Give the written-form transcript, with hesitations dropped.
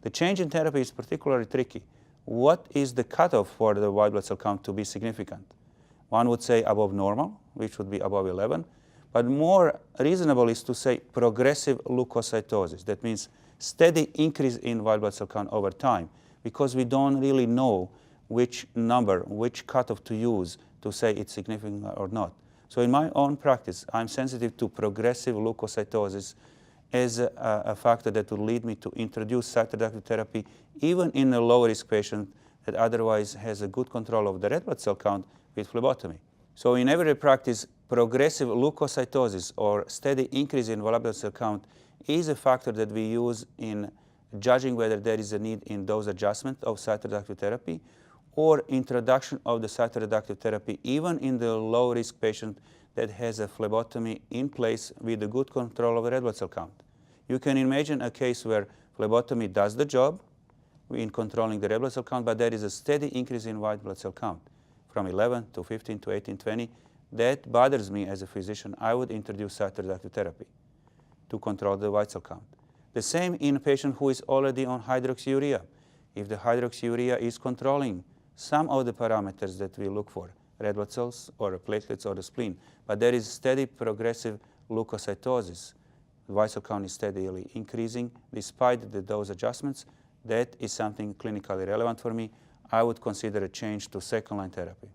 The change in therapy is particularly tricky. What is the cutoff for the white blood cell count to be significant? One would say above normal, which would be above 11. But more reasonable is to say progressive leukocytosis. That means steady increase in white blood cell count over time, because we don't really know which number, which cutoff to use to say it's significant or not. So in my own practice, I'm sensitive to progressive leukocytosis as a factor that will lead me to introduce cytoreductive therapy even in a low-risk patient that otherwise has a good control of the red blood cell count with phlebotomy. So in everyday practice, progressive leukocytosis or steady increase in white blood cell count is a factor that we use in judging whether there is a need in dose adjustment of cytoreductive therapy or introduction of the cytoreductive therapy even in the low-risk patient that has a phlebotomy in place with a good control of the red blood cell count. You can imagine a case where phlebotomy does the job in controlling the red blood cell count, but there is a steady increase in white blood cell count from 11 to 15 to 18, 20. That bothers me as a physician. I would introduce cytoreductive therapy to control the white cell count. The same in a patient who is already on hydroxyurea. If the hydroxyurea is controlling some of the parameters that we look for, red blood cells or platelets or the spleen, but there is steady progressive leukocytosis, the white cell count is steadily increasing despite the dose adjustments, that is something clinically relevant for me. I would consider a change to second-line therapy.